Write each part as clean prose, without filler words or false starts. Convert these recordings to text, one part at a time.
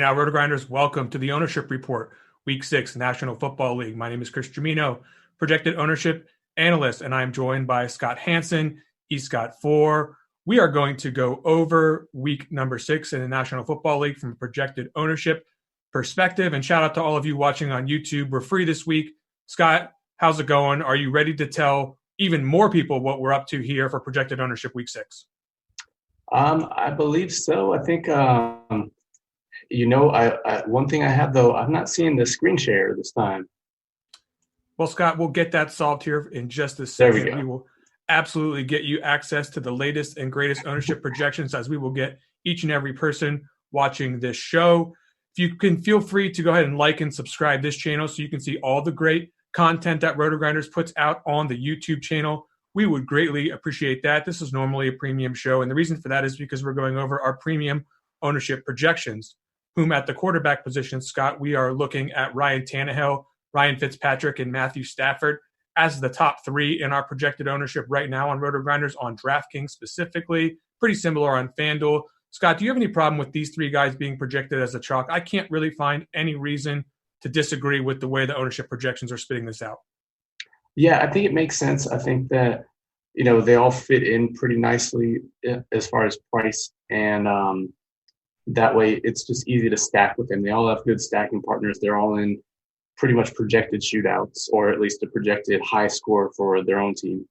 now, RotoGrinders, welcome to the Ownership Report, Week 6, National Football League. My name is Chris Jamino, projected ownership analyst, and I'm joined by Scott Hansen. He's got 4. We are going to go over week number 6 in the National Football League from a projected ownership perspective. And shout out to all of you watching on YouTube. We're free this week. Scott, how's it going? Are you ready to tell even more people what we're up to here for projected ownership week 6? I believe so. I think, one thing I have, though, I'm not seeing the screen share this time. Well, Scott, we'll get that solved here in just a There second. we go. We will absolutely get you access to the latest and greatest ownership projections, as we will get each and every person watching this show. If you can, feel free to go ahead and like and subscribe this channel so you can see all the great content that RotoGrinders puts out on the YouTube channel. We would greatly appreciate that. This is normally a premium show, and the reason for that is because we're going over our premium ownership projections, whom at the quarterback position, Scott, we are looking at Ryan Tannehill, Ryan Fitzpatrick, and Matthew Stafford as the top 3 in our projected ownership right now on RotoGrinders, on DraftKings specifically. Pretty similar on FanDuel. Scott, do you have any problem with these 3 guys being projected as a chalk? I can't really find any reason to disagree with the way the ownership projections are spitting this out. Yeah, I think it makes sense. I think that, they all fit in pretty nicely as far as price, and that way it's just easy to stack with them. They all have good stacking partners. They're all in pretty much projected shootouts, or at least a projected high score for their own team.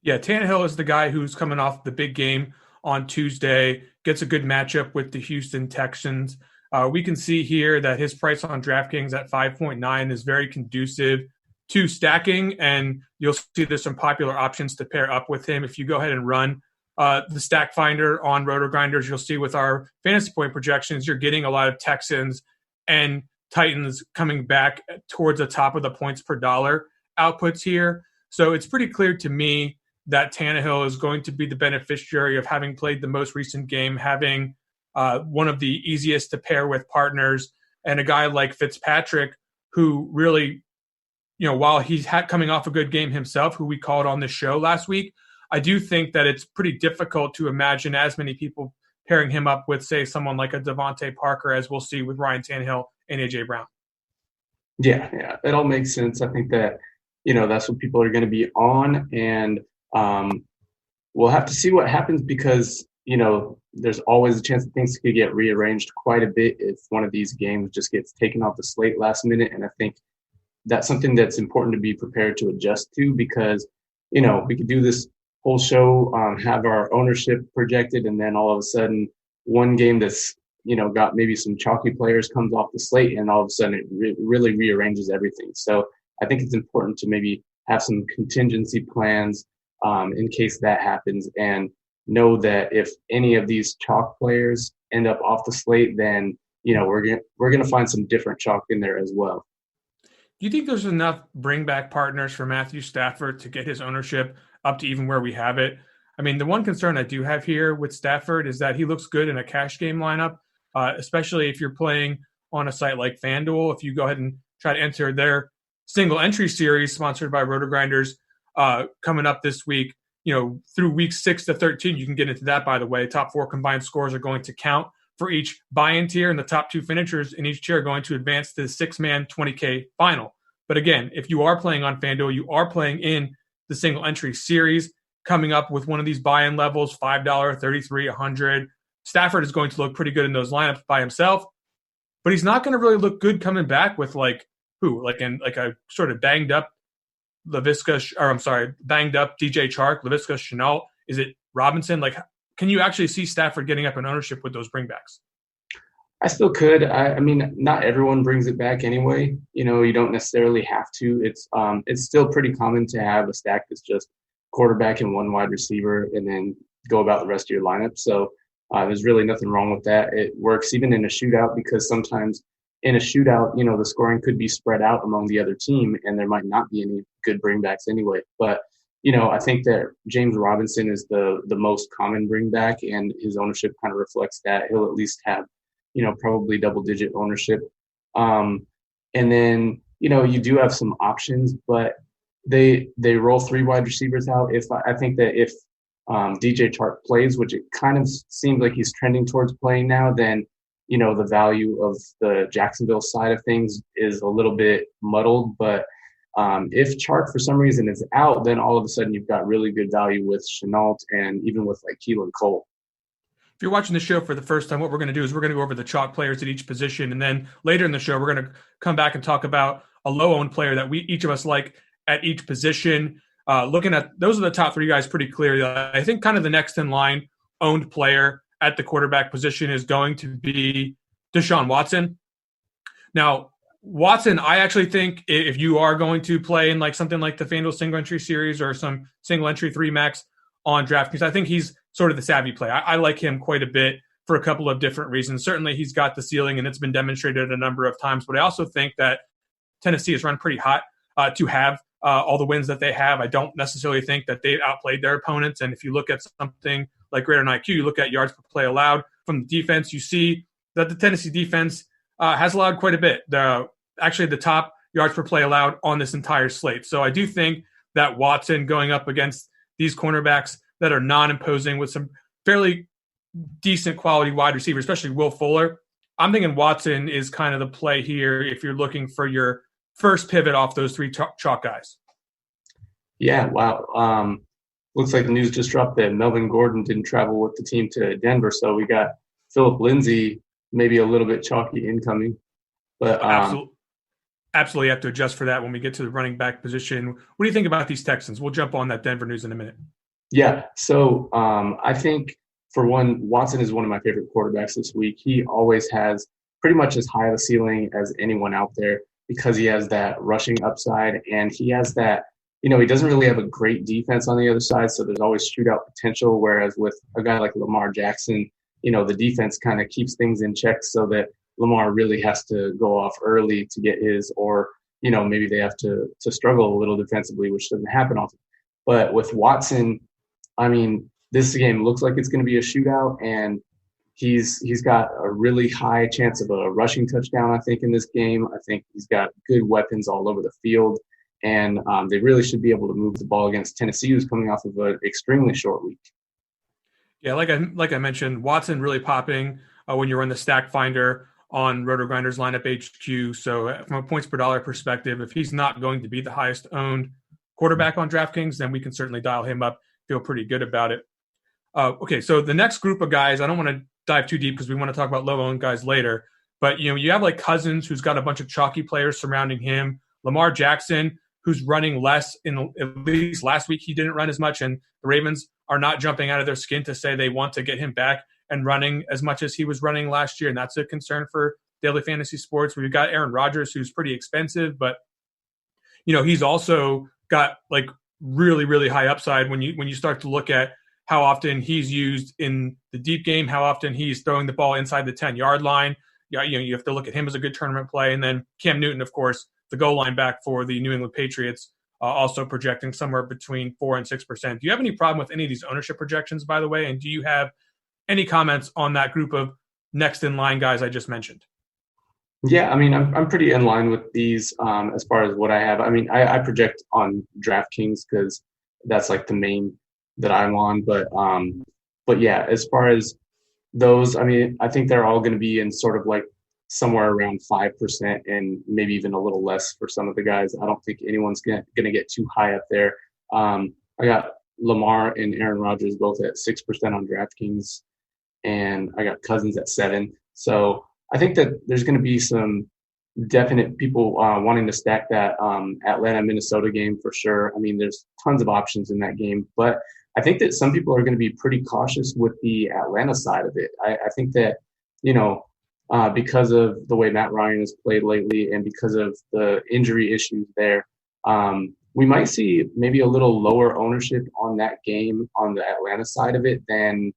Yeah, Tannehill is the guy who's coming off the big game on Tuesday, gets a good matchup with the Houston Texans. We can see here that his price on DraftKings at 5.9 is very conducive to stacking, and you'll see there's some popular options to pair up with him. If you go ahead and run the stack finder on RotoGrinders, you'll see with our fantasy point projections, you're getting a lot of Texans and Titans coming back towards the top of the points per dollar outputs here. So it's pretty clear to me that Tannehill is going to be the beneficiary of having played the most recent game, having one of the easiest to pair with partners, and a guy like Fitzpatrick, who really, while he's coming off a good game himself, who we called on this show last week, I do think that it's pretty difficult to imagine as many people pairing him up with, say, someone like a Devontae Parker, as we'll see with Ryan Tannehill and A.J. Brown. Yeah, it all makes sense. I think that, that's what people are going to be on, and we'll have to see what happens because, there's always a chance that things could get rearranged quite a bit if one of these games just gets taken off the slate last minute, and I think that's something that's important to be prepared to adjust to because, we could do this whole show, have our ownership projected, and then all of a sudden one game that's, got maybe some chalky players comes off the slate, and all of a sudden it really rearranges everything. So I think it's important to maybe have some contingency plans in case that happens, and know that if any of these chalk players end up off the slate, then, we're going to find some different chalk in there as well. Do you think there's enough bring back partners for Matthew Stafford to get his ownership up to even where we have it? I mean, the one concern I do have here with Stafford is that he looks good in a cash game lineup, especially if you're playing on a site like FanDuel. If you go ahead and try to enter their single entry series sponsored by RotoGrinders coming up this week, through week 6 to 13, you can get into that, by the way. Top 4 combined scores are going to count for each buy-in tier, and the top 2 finishers in each tier are going to advance to the 6-man 20K final. But again, if you are playing on FanDuel, you are playing in the single entry series, coming up with one of these buy-in levels, $5, $33, $100. Stafford is going to look pretty good in those lineups by himself, but he's not going to really look good coming back with a sort of banged up banged up DJ Chark, Laviska Shenault. Is it Robinson? Can you actually see Stafford getting up in ownership with those bringbacks? I still could. I mean, not everyone brings it back anyway. You don't necessarily have to. It's still pretty common to have a stack that's just quarterback and one wide receiver, and then go about the rest of your lineup. So there's really nothing wrong with that. It works even in a shootout, because sometimes in a shootout, the scoring could be spread out among the other team, and there might not be any good bringbacks anyway. But I think that James Robinson is the most common bringback, and his ownership kind of reflects that. He'll at least have, probably double-digit ownership. And then, you do have some options, but they roll 3 wide receivers out. I think that if DJ Chark plays, which it kind of seems like he's trending towards playing now, then the value of the Jacksonville side of things is a little bit muddled. But if Chark for some reason is out, then all of a sudden you've got really good value with Chenault and even with like Keelan Cole. If you're watching the show for the first time, what we're going to do is we're going to go over the chalk players at each position. And then later in the show, we're going to come back and talk about a low-owned player that each of us like at each position. Looking at those are the top three guys pretty clearly. I think kind of the next in line owned player at the quarterback position is going to be Deshaun Watson. Now, Watson, I actually think if you are going to play in like something like the FanDuel single entry series or some single entry 3-max on DraftKings, I think he's sort of the savvy play. I like him quite a bit for a couple of different reasons. Certainly he's got the ceiling and it's been demonstrated a number of times, but I also think that Tennessee has run pretty hot to have all the wins that they have. I don't necessarily think that they've outplayed their opponents. And if you look at something like Greater than IQ, you look at yards per play allowed from the defense, you see that the Tennessee defense has allowed quite a bit. Actually the top yards per play allowed on this entire slate. So I do think that Watson going up against these cornerbacks that are non-imposing with some fairly decent quality wide receiver, especially Will Fuller, I'm thinking Watson is kind of the play here if you're looking for your first pivot off those three chalk guys. Yeah, wow. Looks like the news just dropped that Melvin Gordon didn't travel with the team to Denver, so we got Philip Lindsay, maybe a little bit chalky incoming. But absolutely have to adjust for that when we get to the running back position. What do you think about these Texans? We'll jump on that Denver news in a minute. Yeah, so I think, for one, Watson is one of my favorite quarterbacks this week. He always has pretty much as high of a ceiling as anyone out there because he has that rushing upside and he has that, he doesn't really have a great defense on the other side, so there's always shootout potential, whereas with a guy like Lamar Jackson, the defense kind of keeps things in check so that Lamar really has to go off early to get his, or, maybe they have to struggle a little defensively, which doesn't happen often. But with Watson, I mean, this game looks like it's going to be a shootout, and he's got a really high chance of a rushing touchdown, I think, in this game. I think he's got good weapons all over the field, and they really should be able to move the ball against Tennessee, who's coming off of an extremely short week. Yeah, like I mentioned, Watson really popping when you run the stack finder on RotoGrinders lineup HQ. So from a points per dollar perspective, if he's not going to be the highest owned quarterback on DraftKings, then we can certainly dial him up, feel pretty good about it. Okay, so the next group of guys, I don't want to dive too deep because we want to talk about low-owned guys later, but you have like Cousins, who's got a bunch of chalky players surrounding him, Lamar Jackson, who's running less. At least last week he didn't run as much, and the Ravens are not jumping out of their skin to say they want to get him back and running as much as he was running last year, and that's a concern for daily fantasy sports. We've got Aaron Rodgers, who's pretty expensive, but he's also got like really, really high upside when you start to look at how often he's used in the deep game, how often he's throwing the ball inside the 10-yard line. You have to look at him as a good tournament play. And then Cam Newton, of course, the goal line back for the New England Patriots, also projecting somewhere between 4% and 6%. Do you have any problem with any of these ownership projections, by the way? And do you have any comments on that group of next in line guys I just mentioned? Yeah, I mean, I'm pretty in line with these as far as what I have. I mean, I project on DraftKings because that's like the main that I'm on. But yeah, as far as those, I mean, I think they're all going to be in sort of like somewhere around 5% and maybe even a little less for some of the guys. I don't think anyone's going to get too high up there. I got Lamar and Aaron Rodgers both at 6% on DraftKings, and I got Cousins at 7%. So I think that there's going to be some definite people wanting to stack that Atlanta-Minnesota game for sure. I mean, there's tons of options in that game, but I think that some people are going to be pretty cautious with the Atlanta side of it. I think that, because of the way Matt Ryan has played lately and because of the injury issues there, we might see maybe a little lower ownership on that game on the Atlanta side of it than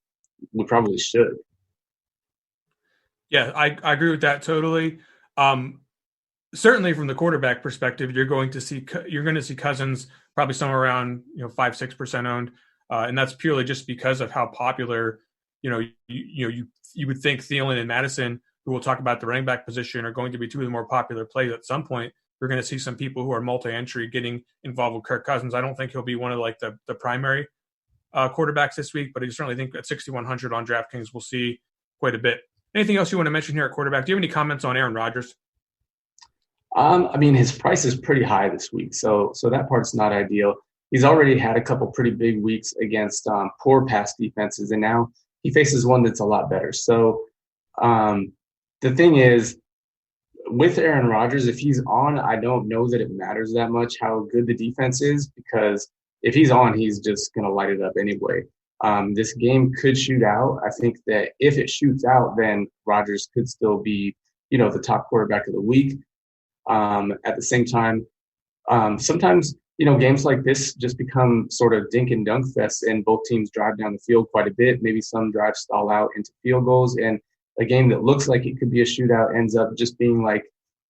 we probably should. Yeah, I agree with that totally. Certainly from the quarterback perspective, you're going to see Cousins probably somewhere around 5-6% owned, and that's purely just because of how popular you would think Thielen and Madison, who we'll talk about the running back position, are going to be two of the more popular plays. At some point, we're going to see some people who are multi-entry getting involved with Kirk Cousins. I don't think he'll be one of like the primary quarterbacks this week, but I certainly think at 6,100 on DraftKings we'll see quite a bit. Anything else you want to mention here at quarterback? Do you have any comments on Aaron Rodgers? I mean, his price is pretty high this week, so that part's not ideal. He's already had a couple pretty big weeks against poor pass defenses, and now he faces one that's a lot better. So the thing is, with Aaron Rodgers, if he's on, I don't know that it matters that much how good the defense is, because if he's on, he's just going to light it up anyway. This game could shoot out. I think that if it shoots out, then Rodgers could still be, the top quarterback of the week. At the same time, sometimes, games like this just become sort of dink and dunk fests, and both teams drive down the field quite a bit. Maybe some drives stall out into field goals, and a game that looks like it could be a shootout ends up just being like,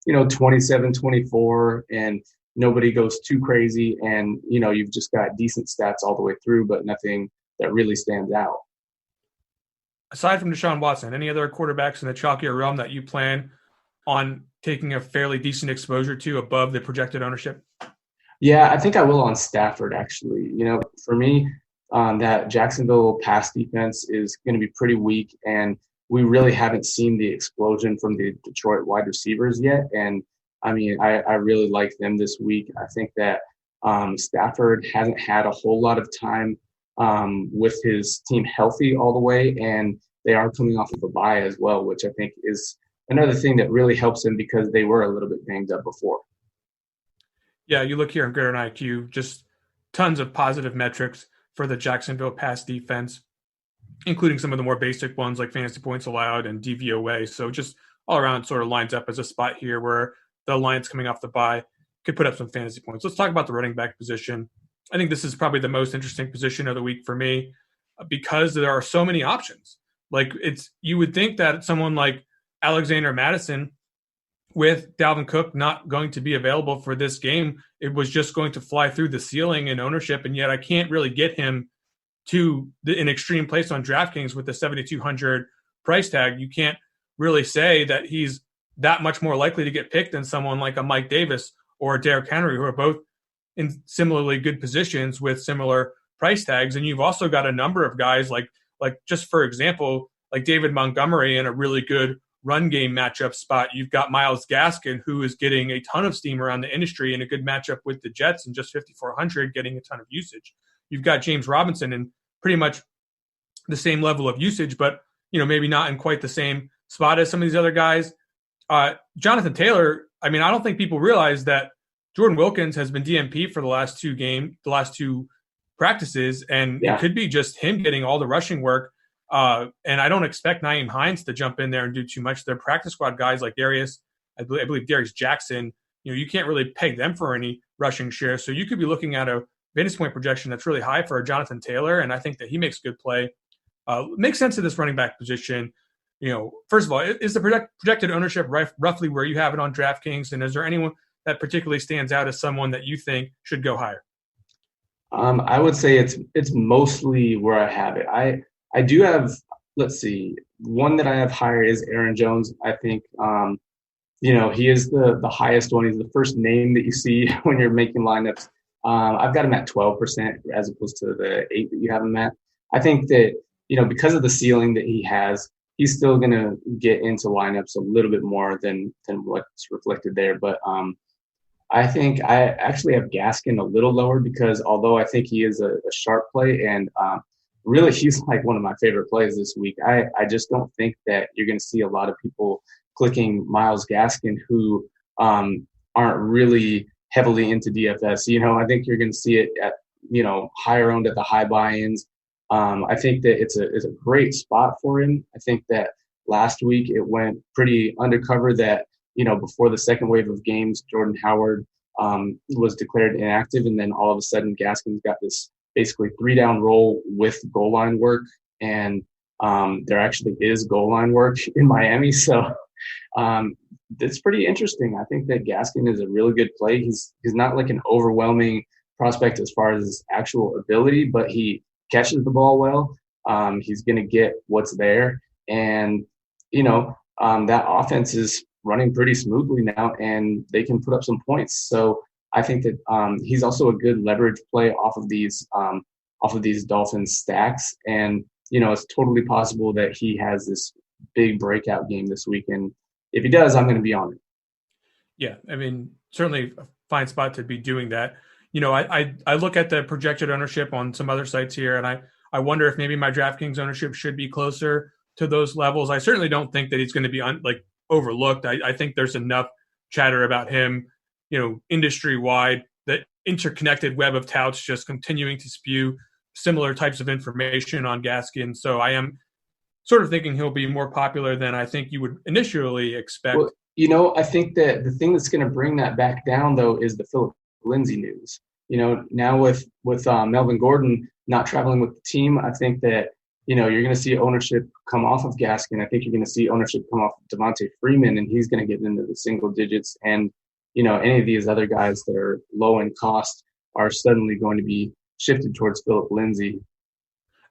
27-24, and nobody goes too crazy. And, you've just got decent stats all the way through, but nothing that really stands out. Aside from Deshaun Watson, any other quarterbacks in the chalkier realm that you plan on taking a fairly decent exposure to above the projected ownership? Yeah, I think I will on Stafford, actually. For me, that Jacksonville pass defense is going to be pretty weak, and we really haven't seen the explosion from the Detroit wide receivers yet. And, I mean, I really like them this week. I think that Stafford hasn't had a whole lot of time with his team healthy all the way, and they are coming off of a bye as well, which I think is another thing that really helps them because they were a little bit banged up before. Yeah, you look here on Gridiron IQ, just tons of positive metrics for the Jacksonville pass defense, including some of the more basic ones like fantasy points allowed and DVOA. So just all around sort of lines up as a spot here where the Lions coming off the bye could put up some fantasy points. Let's talk about the running back position. I think this is probably the most interesting position of the week for me because there are so many options. Like you would think that someone like Alexander Mattison, with Dalvin Cook not going to be available for this game, it was just going to fly through the ceiling in ownership, and yet I can't really get him to an extreme place on DraftKings with the 7,200 price tag. You can't really say that he's that much more likely to get picked than someone like a Mike Davis or a Derrick Henry, who are both in similarly good positions with similar price tags. And you've also got a number of guys like just for example, like David Montgomery in a really good run game matchup spot. You've got Myles Gaskin, who is getting a ton of steam around the industry in a good matchup with the Jets, and just 5,400 getting a ton of usage. You've got James Robinson in pretty much the same level of usage, but maybe not in quite the same spot as some of these other guys. Jonathan Taylor, I mean, I don't think people realize that Jordan Wilkins has been DMP for the last two practices, and It could be just him getting all the rushing work. And I don't expect Nyheim Hines to jump in there and do too much. They're practice squad guys like I believe Darius Jackson. You can't really peg them for any rushing share. So you could be looking at a vantage point projection that's really high for Jonathan Taylor, and I think that he makes good play. Makes sense to this running back position. First of all, is the projected ownership roughly where you have it on DraftKings, and is there anyone that particularly stands out as someone that you think should go higher? I would say it's mostly where I have it. I do have, let's see, one that I have higher is Aaron Jones. I think, he is the highest one. He's the first name that you see when you're making lineups. I've got him at 12% as opposed to the 8 that you have him at. I think that, because of the ceiling that he has, he's still going to get into lineups a little bit more than what's reflected there. But I think I actually have Gaskin a little lower because although I think he is a sharp play and really he's like one of my favorite plays this week, I just don't think that you're going to see a lot of people clicking Myles Gaskin who aren't really heavily into DFS. I think you're going to see it at, higher owned at the high buy-ins. I think that it's a great spot for him. I think that last week it went pretty undercover that, before the second wave of games, Jordan Howard was declared inactive. And then all of a sudden Gaskin's got this basically 3-down roll with goal line work. And there actually is goal line work in Miami. So it's pretty interesting. I think that Gaskin is a really good play. He's not like an overwhelming prospect as far as his actual ability, but he catches the ball well. He's going to get what's there. And, that offense is running pretty smoothly now, and they can put up some points. So I think that he's also a good leverage play off of these Dolphins stacks. And, it's totally possible that he has this big breakout game this week. And if he does, I'm going to be on it. Yeah, I mean, certainly a fine spot to be doing that. I look at the projected ownership on some other sites here, and I wonder if maybe my DraftKings ownership should be closer to those levels. I certainly don't think that he's going to be overlooked. I think there's enough chatter about him, industry wide, the interconnected web of touts just continuing to spew similar types of information on Gaskin. So I am sort of thinking he'll be more popular than I think you would initially expect. Well, I think that the thing that's going to bring that back down, though, is the Philip Lindsay news. Now with Melvin Gordon not traveling with the team, I think that, you're going to see ownership come off of Gaskin. I think you're going to see ownership come off of Devontae Freeman, and he's going to get into the single digits. And, any of these other guys that are low in cost are suddenly going to be shifted towards Philip Lindsay.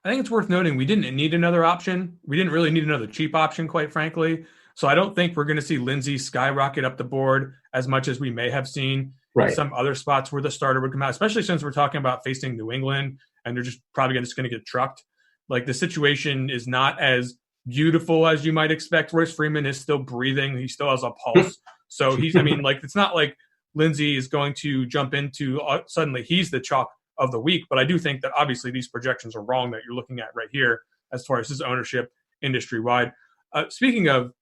I think it's worth noting we didn't need another option. We didn't really need another cheap option, quite frankly. So I don't think we're going to see Lindsay skyrocket up the board as much as we may have seen in some other spots where the starter would come out, especially since we're talking about facing New England and they're just probably just going to get trucked. Like, the situation is not as beautiful as you might expect. Royce Freeman is still breathing. He still has a pulse. So it's not like Lindsay is going to jump into suddenly he's the chalk of the week. But I do think that obviously these projections are wrong that you're looking at right here as far as his ownership industry wide. Speaking of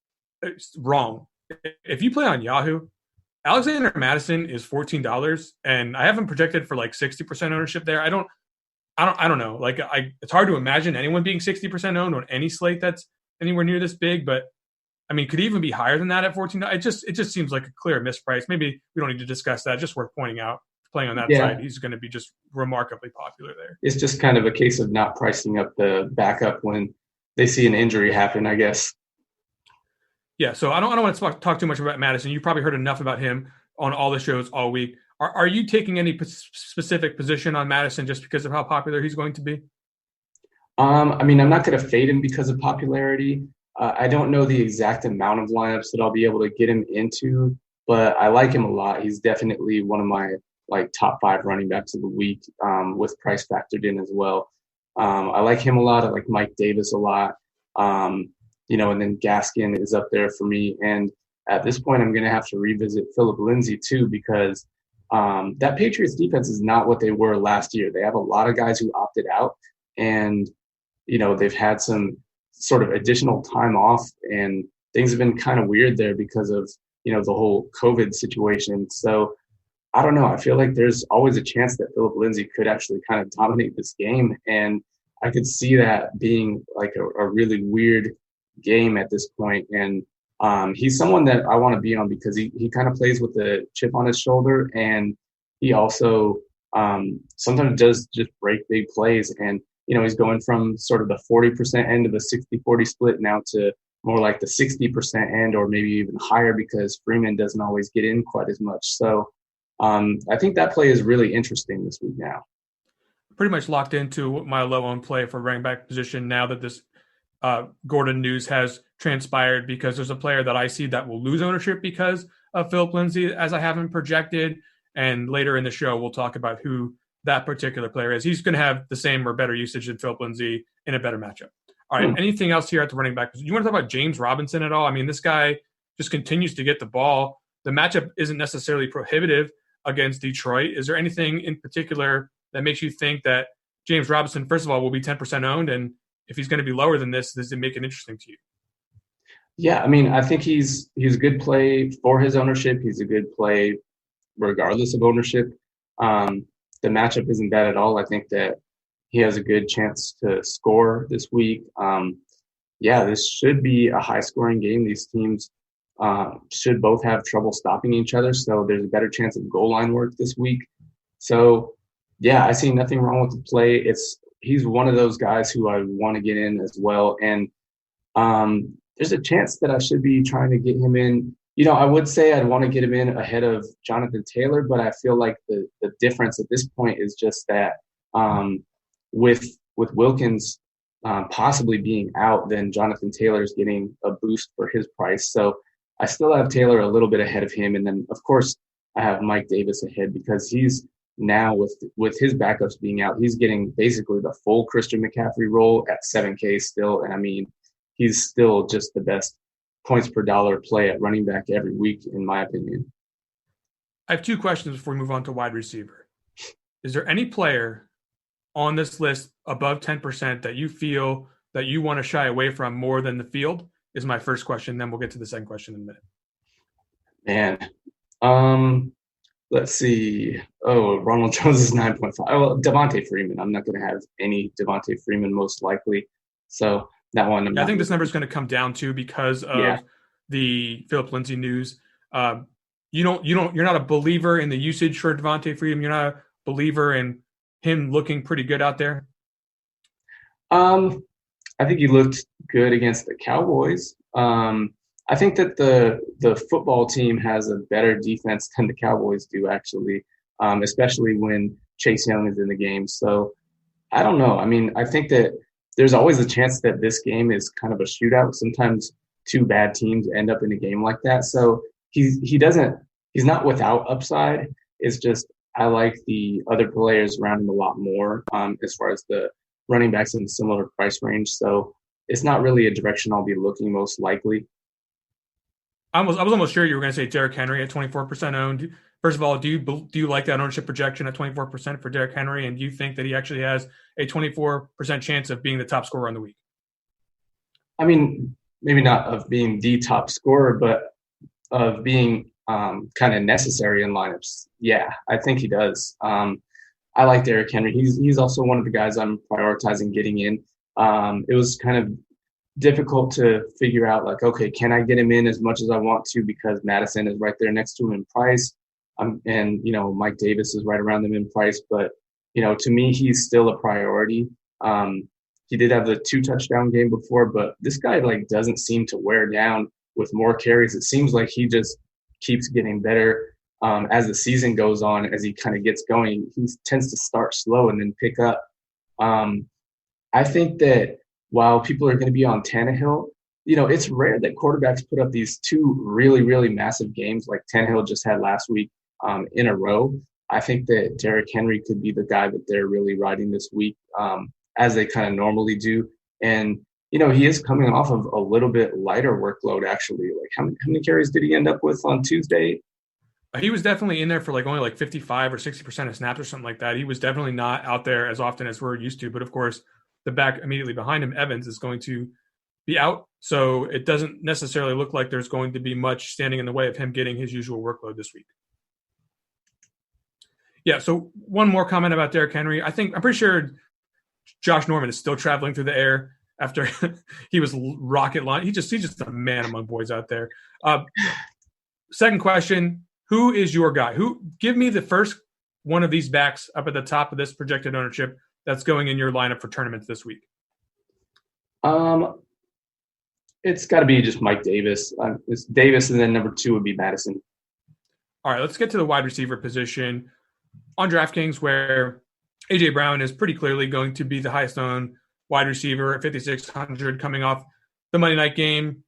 wrong, if you play on Yahoo, Alexander Madison is $14, and I have him projected for like 60% ownership there. I don't know. It's hard to imagine anyone being 60% owned on any slate that's anywhere near this big. But I mean, could he even be higher than that at $14? It just seems like a clear misprice. Maybe we don't need to discuss that. Just worth pointing out. Playing on that side, he's going to be just remarkably popular there. It's just kind of a case of not pricing up the backup when they see an injury happen, I guess. Yeah, so I don't want to talk too much about Madison. You probably heard enough about him on all the shows all week. Are you taking any specific position on Madison just because of how popular he's going to be? I mean, I'm not going to fade him because of popularity. I don't know the exact amount of lineups that I'll be able to get him into, but I like him a lot. He's definitely one of my top 5 running backs of the week, with price factored in as well. I like him a lot. I like Mike Davis a lot. And then Gaskin is up there for me. And at this point, I'm going to have to revisit Philip Lindsay too, because that Patriots defense is not what they were last year. They have a lot of guys who opted out, and, they've had some sort of additional time off, and things have been kind of weird there because of, the whole COVID situation. So I don't know. I feel like there's always a chance that Philip Lindsay could actually kind of dominate this game. And I could see that being like a really weird game at this point. And he's someone that I want to be on because he kind of plays with a chip on his shoulder. And he also sometimes does just break big plays. And, he's going from sort of the 40% end of the 60-40 split now to more like the 60% end, or maybe even higher, because Freeman doesn't always get in quite as much. So I think that play is really interesting this week now. Pretty much locked into my low-owned play for running back position now that this Gordon news has transpired, because there's a player that I see that will lose ownership because of Philip Lindsay, as I have him projected. And later in the show, we'll talk about who that particular player is. He's going to have the same or better usage than Philip Lindsay in a better matchup. All right, anything else here at the running back? Do you want to talk about James Robinson at all? I mean, this guy just continues to get the ball. The matchup isn't necessarily prohibitive against Detroit. Is there anything in particular that makes you think that James Robinson, first of all, will be 10% owned? And if he's going to be lower than this, does it make it interesting to you? Yeah, I mean, I think he's a good play for his ownership. He's a good play regardless of ownership. The matchup isn't bad at all. I think that he has a good chance to score this week. This should be a high-scoring game. These teams should both have trouble stopping each other, so there's a better chance of goal line work this week. So, I see nothing wrong with the play. He's one of those guys who I want to get in as well, and there's a chance that I should be trying to get him in. I would say I'd want to get him in ahead of Jonathan Taylor, but I feel like the difference at this point is just that with Wilkins possibly being out, then Jonathan Taylor's getting a boost for his price. So I still have Taylor a little bit ahead of him. And then, of course, I have Mike Davis ahead because he's now, with his backups being out, he's getting basically the full Christian McCaffrey role at $7K still. And I mean, he's still just the best points per dollar play at running back every week, in my opinion. I have two questions before we move on to wide receiver. Is there any player on this list above 10% that you feel that you want to shy away from more than the field? Is my first question. Then we'll get to the second question in a minute. Man, let's see. Oh, Ronald Jones is 9.5. Well, Devontae Freeman. I'm not going to have any Devontae Freeman most likely. So that one, I think this number is going to come down to because of the Philip Lindsay news. You're not a believer in the usage for Devontae Freeman. You're not a believer in him looking pretty good out there. I think he looked good against the Cowboys. I think that the football team has a better defense than the Cowboys do, actually, especially when Chase Young is in the game. So I don't know. I mean, I think that there's always a chance that this game is kind of a shootout. Sometimes two bad teams end up in a game like that. So he's not without upside. It's just I like the other players around him a lot more as far as the running backs in a similar price range. So it's not really a direction I'll be looking most likely. I was almost sure you were going to say Derrick Henry at 24% owned. First of all, do you like that ownership projection at 24% for Derrick Henry? And do you think that he actually has a 24% chance of being the top scorer on the week? I mean, maybe not of being the top scorer, but of being kind of necessary in lineups. Yeah, I think he does. I like Derrick Henry. He's also one of the guys I'm prioritizing getting in. It was kind of difficult to figure out, like, okay, can I get him in as much as I want to because Madison is right there next to him in price, and Mike Davis is right around them in price. But to me, he's still a priority. He did have the 2 touchdown game before, but this guy doesn't seem to wear down with more carries. It seems like he just keeps getting better as the season goes on. As he kind of gets going, he tends to start slow and then pick up. I think that while people are going to be on Tannehill, it's rare that quarterbacks put up these 2 really, really massive games like Tannehill just had last week in a row. I think that Derrick Henry could be the guy that they're really riding this week as they kind of normally do. And, he is coming off of a little bit lighter workload, actually. Like how many carries did he end up with on Tuesday? He was definitely in there for only 55 or 60% of snaps or something like that. He was definitely not out there as often as we're used to. But, of course, the back immediately behind him, Evans, is going to be out. So it doesn't necessarily look like there's going to be much standing in the way of him getting his usual workload this week. Yeah, so one more comment about Derrick Henry. I'm pretty sure Josh Norman is still traveling through the air after he was rocket line. He's just a man among boys out there. Second question, who is your guy? Give me the first one of these backs up at the top of this projected ownership that's going in your lineup for tournaments this week. It's got to be just Mike Davis. It's Davis, and then number 2 would be Madison. All right, let's get to the wide receiver position on DraftKings, where A.J. Brown is pretty clearly going to be the highest owned wide receiver at 5,600 coming off the Monday night game,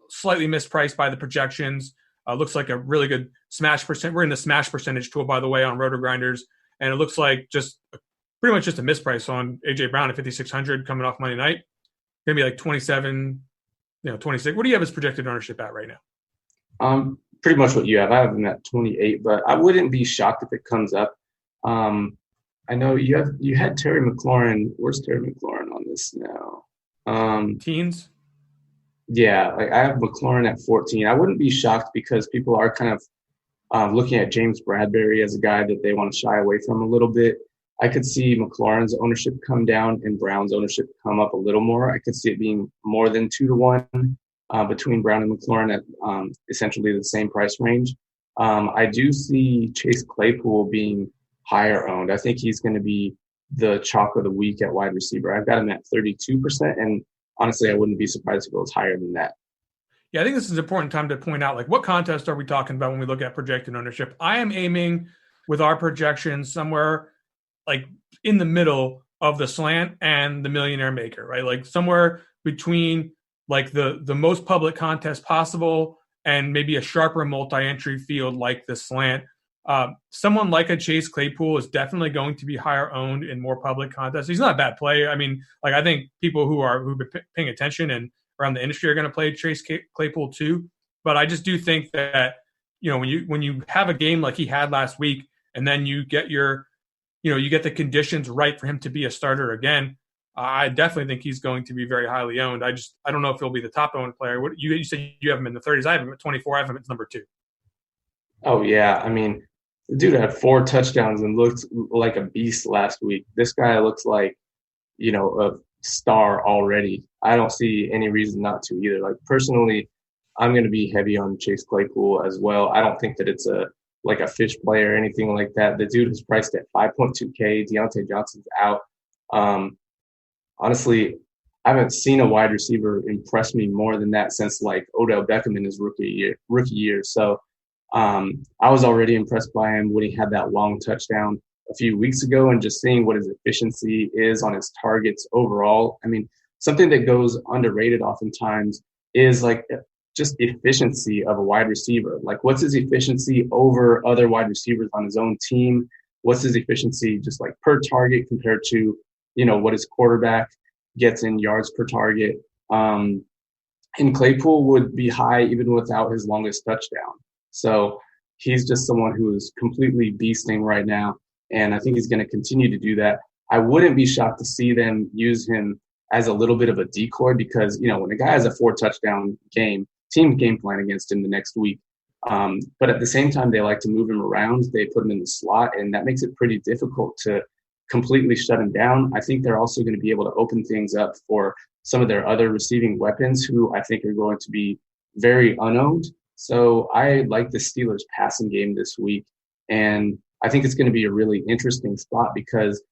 slightly mispriced by the projections. Looks like a really good smash percent. We're in the smash percentage tool, by the way, on RotoGrinders, and it looks like pretty much just a misprice on A.J. Brown at 5,600 coming off Monday night. Going to be 27, 26. What do you have as projected ownership at right now? Pretty much what you have. I have him at 28, but I wouldn't be shocked if it comes up. I know you had Terry McLaurin. Where's Terry McLaurin on this now? Teens? Yeah, I have McLaurin at 14. I wouldn't be shocked because people are kind of looking at James Bradbury as a guy that they want to shy away from a little bit. I could see McLaurin's ownership come down and Brown's ownership come up a little more. I could see it being more than 2-1 between Brown and McLaurin at essentially the same price range. I do see Chase Claypool being higher owned. I think he's going to be the chalk of the week at wide receiver. I've got him at 32%, and honestly, I wouldn't be surprised if it was higher than that. Yeah, I think this is an important time to point out, what contest are we talking about when we look at projected ownership? I am aiming with our projections somewhere in the middle of the slant and the millionaire maker, right? Somewhere between the most public contest possible and maybe a sharper multi-entry field like the slant. Someone like a Chase Claypool is definitely going to be higher owned in more public contests. He's not a bad player. I mean, I think people who've been paying attention and around the industry are going to play Chase Claypool too. But I just do think that, when you have a game like he had last week, and then you get you get the conditions right for him to be a starter again, I definitely think he's going to be very highly owned. I don't know if he'll be the top owned player. You said you have him in the 30s. I have him at 24. I have him at number 2. Oh yeah, I mean, the dude had 4 touchdowns and looked like a beast last week. This guy looks like, a star already. I don't see any reason not to either. Like personally, I'm going to be heavy on Chase Claypool as well. I don't think that it's a fish play or anything like that. The dude is priced at 5.2K. Deontay Johnson's out. Honestly, I haven't seen a wide receiver impress me more than that since like Odell Beckham in his rookie year. So I was already impressed by him when he had that long touchdown a few weeks ago, and just seeing what his efficiency is on his targets overall. I mean, something that goes underrated oftentimes is like just efficiency of a wide receiver. Like, what's his efficiency over other wide receivers on his own team? What's his efficiency just like per target compared to, what his quarterback gets in yards per target? And Claypool would be high even without his longest touchdown. So he's just someone who is completely beasting right now. And I think he's going to continue to do that. I wouldn't be shocked to see them use him as a little bit of a decoy because, when a guy has a 4 touchdown game, team game plan against him the next week. But at the same time, they like to move him around. They put him in the slot, and that makes it pretty difficult to completely shut him down. I think they're also going to be able to open things up for some of their other receiving weapons who I think are going to be very unowned. So I like the Steelers passing game this week. And I think it's going to be a really interesting spot because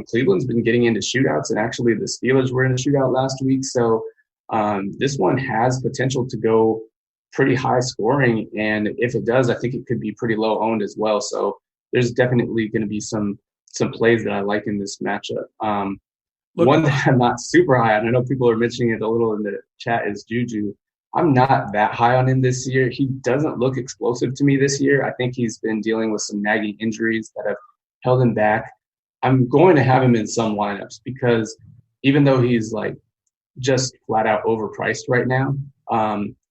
Cleveland's been getting into shootouts, and actually the Steelers were in a shootout last week. So this one has potential to go pretty high scoring. And if it does, I think it could be pretty low owned as well. So there's definitely going to be some plays that I like in this matchup. One that I'm not super high on, I know people are mentioning it a little in the chat, is Juju. I'm not that high on him this year. He doesn't look explosive to me this year. I think he's been dealing with some nagging injuries that have held him back. I'm going to have him in some lineups because even though he's like just flat out overpriced right now,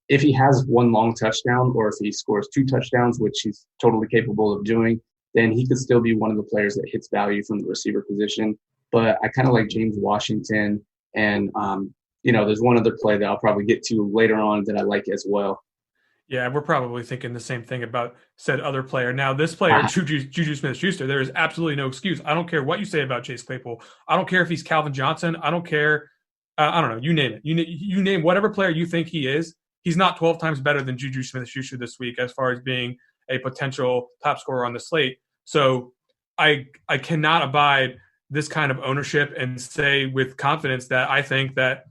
if he has 1 long touchdown or if he scores 2 touchdowns, which he's totally capable of doing, then he could still be one of the players that hits value from the receiver position. But I kind of like James Washington, and there's one other play that I'll probably get to later on that I like as well. Yeah, we're probably thinking the same thing about said other player. Now, this player, Juju Smith-Schuster, there is absolutely no excuse. I don't care what you say about Chase Claypool. I don't care if he's Calvin Johnson. I don't care. I don't know. You name it. You name whatever player you think he is. He's not 12 times better than Juju Smith-Schuster this week as far as being a potential top scorer on the slate. So I cannot abide this kind of ownership and say with confidence that I think that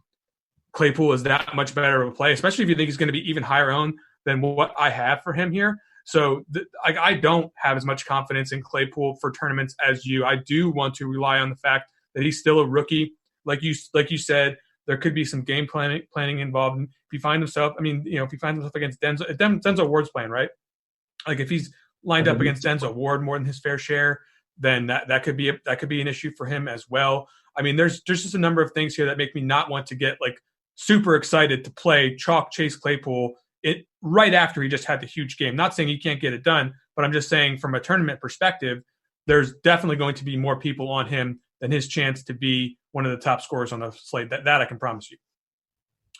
Claypool is that much better of a play, especially if you think he's going to be even higher owned than what I have for him here. So I don't have as much confidence in Claypool for tournaments as you. I do want to rely on the fact that he's still a rookie. Like you said, there could be some game planning involved. If he finds himself, if he finds himself against Denzel Ward's playing, right? Like if he's lined up against Denzel Ward more than his fair share, then that could be an issue for him as well. I mean, there's just a number of things here that make me not want to get like super excited to play chalk Chase Claypool right after he just had the huge game. Not saying he can't get it done, but I'm just saying from a tournament perspective, there's definitely going to be more people on him than his chance to be one of the top scorers on the slate. That I can promise you.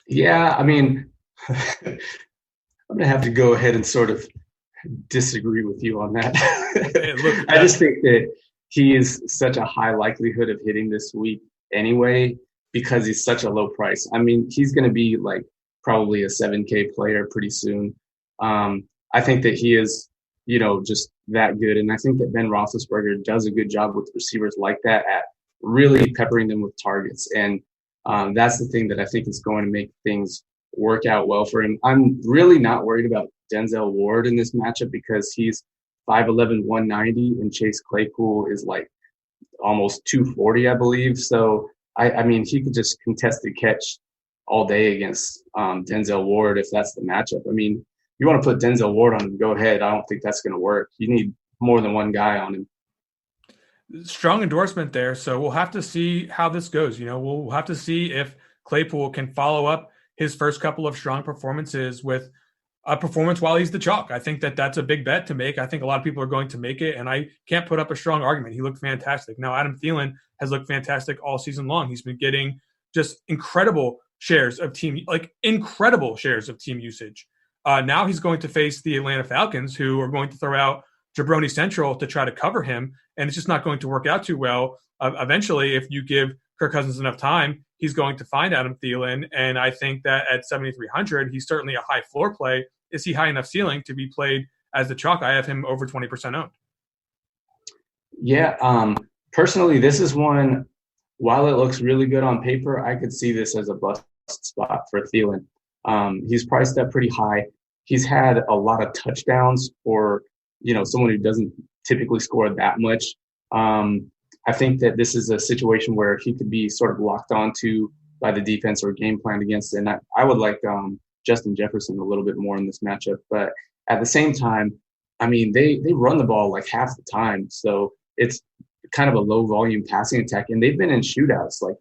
Yeah, I mean, I'm going to have to go ahead and sort of disagree with you on that. Hey, look, I just think that he is such a high likelihood of hitting this week anyway because he's such a low price. I mean, he's going to be like probably a 7K player pretty soon. I think that he is, just that good. And I think that Ben Roethlisberger does a good job with receivers like that at really peppering them with targets. And that's the thing that I think is going to make things work out well for him. I'm really not worried about Denzel Ward in this matchup because he's 5'11", 190, and Chase Claypool is like almost 240, I believe. So, I mean, he could just contest the catch all day against Denzel Ward if that's the matchup. I mean, you want to put Denzel Ward on him, go ahead. I don't think that's going to work. You need more than one guy on him. Strong endorsement there. So we'll have to see how this goes. We'll have to see if Claypool can follow up his first couple of strong performances with a performance while he's the chalk. I think that that's a big bet to make. I think a lot of people are going to make it, and I can't put up a strong argument. He looked fantastic. Now, Adam Thielen has looked fantastic all season long. He's been getting just incredible shares of team usage. Now he's going to face the Atlanta Falcons, who are going to throw out Jabroni Central to try to cover him, and it's just not going to work out too well. Eventually, if you give Kirk Cousins enough time, he's going to find Adam Thielen, and I think that at 7,300, he's certainly a high floor play. Is he high enough ceiling to be played as the chalk? I have him over 20% owned. Yeah, personally, this is one, while it looks really good on paper, I could see this as a bust spot for Thielen. He's priced up pretty high. He's had a lot of touchdowns for, someone who doesn't typically score that much. I think that this is a situation where he could be sort of locked onto by the defense or game plan against it. And I would like Justin Jefferson a little bit more in this matchup. But at the same time, I mean, they run the ball like half the time. So it's kind of a low volume passing attack. And they've been in shootouts. Like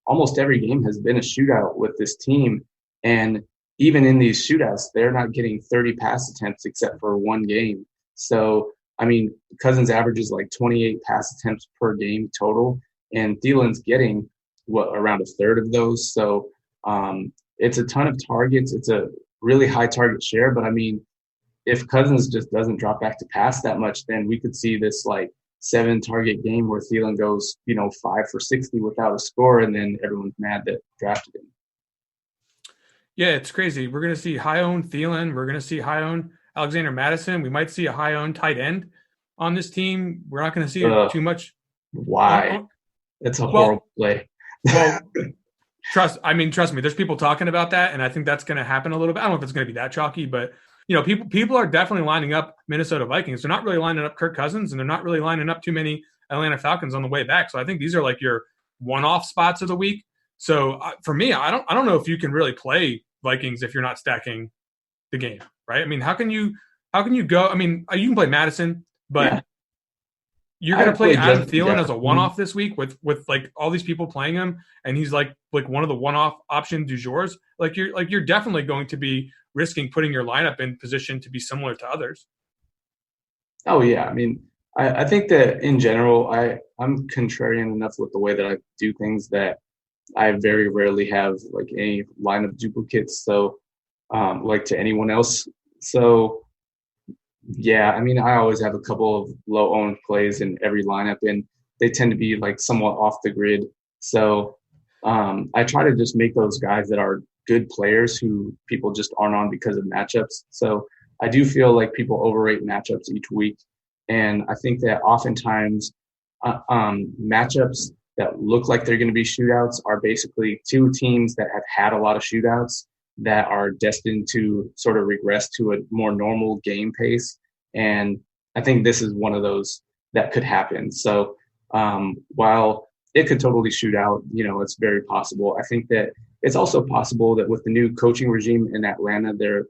almost every game has been a shootout with this team. And even in these shootouts, they're not getting 30 pass attempts except for one game. So, I mean, Cousins averages like 28 pass attempts per game total, and Thielen's getting around a third of those. So it's a ton of targets. It's a really high target share. But I mean, if Cousins just doesn't drop back to pass that much, then we could see this like 7 target game where Thielen goes, 5 for 60 without a score, and then everyone's mad that drafted him. Yeah, it's crazy. We're going to see high-owned Thielen. We're going to see high-owned Alexander Mattison. We might see a high-owned tight end on this team. We're not going to see too much. Why? It's a horrible play. Well, trust me, there's people talking about that, and I think that's going to happen a little bit. I don't know if it's going to be that chalky, but people are definitely lining up Minnesota Vikings. They're not really lining up Kirk Cousins, and they're not really lining up too many Atlanta Falcons on the way back. So I think these are like your one-off spots of the week. So for me, I don't know if you can really play Vikings if you're not stacking the game, right? I mean, how can you go? I mean, you can play Madison, but you're going to play Adam Thielen as a one-off this week with like all these people playing him, and he's like one of the one-off option du jours. You're definitely going to be risking putting your lineup in position to be similar to others. Oh yeah, I mean, I think that in general, I'm contrarian enough with the way that I do things that I very rarely have like any lineup duplicates. So like to anyone else. So yeah, I mean, I always have a couple of low owned plays in every lineup, and they tend to be like somewhat off the grid. So I try to just make those guys that are good players who people just aren't on because of matchups. So I do feel like people overrate matchups each week. And I think that oftentimes matchups that look like they're going to be shootouts are basically two teams that have had a lot of shootouts that are destined to sort of regress to a more normal game pace. And I think this is one of those that could happen. So while it could totally shoot out, it's very possible. I think that it's also possible that with the new coaching regime in Atlanta, they're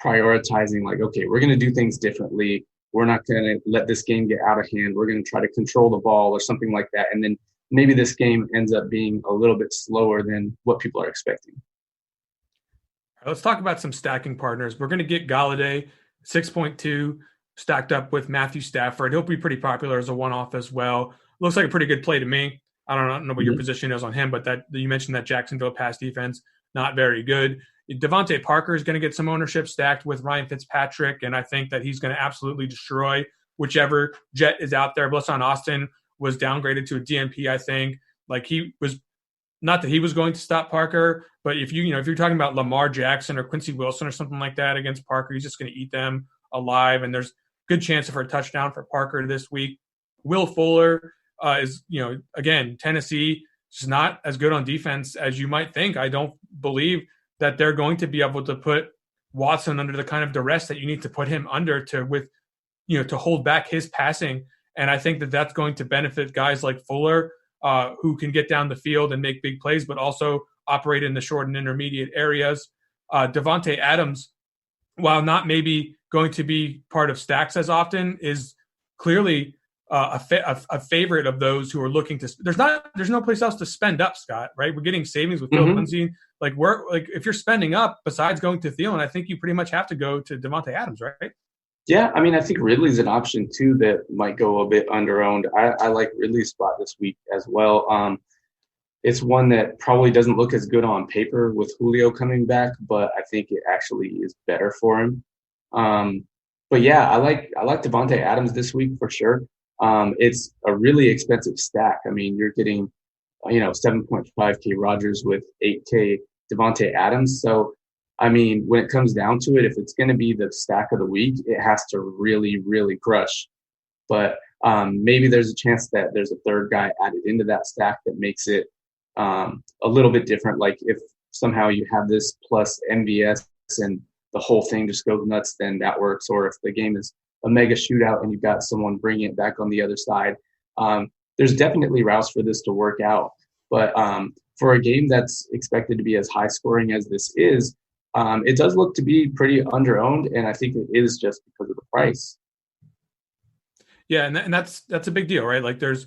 prioritizing like, okay, we're going to do things differently. We're not going to let this game get out of hand. We're going to try to control the ball or something like that. And then maybe this game ends up being a little bit slower than what people are expecting. All right, let's talk about some stacking partners. We're going to get Galladay, 6.2, stacked up with Matthew Stafford. He'll be pretty popular as a one-off as well. Looks like a pretty good play to me. I don't know what your position is on him, but that you mentioned that Jacksonville pass defense, not very good. Devontae Parker is going to get some ownership stacked with Ryan Fitzpatrick, and I think that he's going to absolutely destroy whichever Jet is out there. Blesson Austin was downgraded to a DNP, I think. Like he was, not that he was going to stop Parker, but if you're talking about Lamar Jackson or Quincy Wilson or something like that against Parker, he's just going to eat them alive, and there's good chance for a touchdown for Parker this week. Will Fuller is, again, Tennessee is not as good on defense as you might think. I don't believe that they're going to be able to put Watson under the kind of duress that you need to put him under to hold back his passing. And I think that that's going to benefit guys like Fuller, who can get down the field and make big plays, but also operate in the short and intermediate areas. Devontae Adams, while not maybe going to be part of stacks as often, is clearly a favorite of those who are looking to. There's no place else to spend up, Scott. Right? We're getting savings with Philip Lindsay. Like if you're spending up, besides going to Thielen, I think you pretty much have to go to Devontae Adams, right? Yeah, I mean, I think Ridley's an option too that might go a bit underowned. I like Ridley's spot this week as well. It's one that probably doesn't look as good on paper with Julio coming back, but I think it actually is better for him. But yeah, I like Devontae Adams this week for sure. It's a really expensive stack. I mean, you're getting 7.5K Rodgers with 8K Devontae Adams. So I mean, when it comes down to it, if it's going to be the stack of the week, it has to really, really crush. But maybe there's a chance that there's a third guy added into that stack that makes it a little bit different. Like if somehow you have this plus MVS and the whole thing just goes nuts, then that works. Or if the game is a mega shootout and you've got someone bringing it back on the other side, there's definitely routes for this to work out. But for a game that's expected to be as high scoring as this is, it does look to be pretty underowned, and I think it is just because of the price. Yeah, and that's a big deal, right? Like there's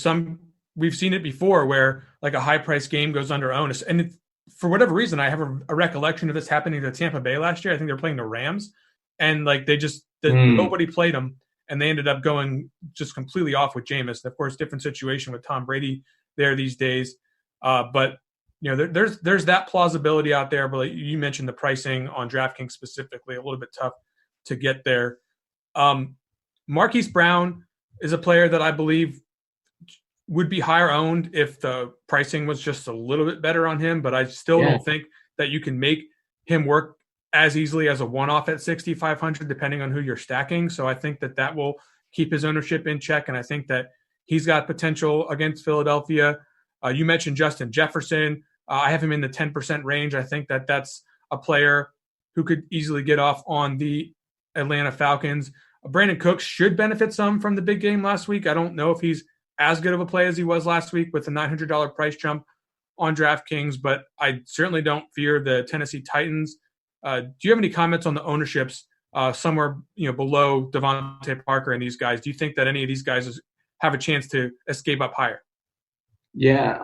some, we've seen it before where like a high price game goes underowned, and for whatever reason, I have a recollection of this happening to Tampa Bay last year. I think they were playing the Rams, and like nobody played them, and they ended up going just completely off with Jameis. Of course, different situation with Tom Brady there these days, but there's that plausibility out there. But like you mentioned, the pricing on DraftKings specifically a little bit tough to get there. Marquise Brown is a player that I believe would be higher owned if the pricing was just a little bit better on him, but I still don't think that you can make him work as easily as a one-off at 6,500, depending on who you're stacking. So I think that will keep his ownership in check, and I think that he's got potential against Philadelphia. You mentioned Justin Jefferson. I have him in the 10% range. I think that that's a player who could easily get off on the Atlanta Falcons. Brandon Cooks should benefit some from the big game last week. I don't know if he's as good of a play as he was last week with the $900 price jump on DraftKings, but I certainly don't fear the Tennessee Titans. Do you have any comments on the ownerships somewhere below Devontae Parker and these guys? Do you think that any of these guys have a chance to escape up higher? Yeah,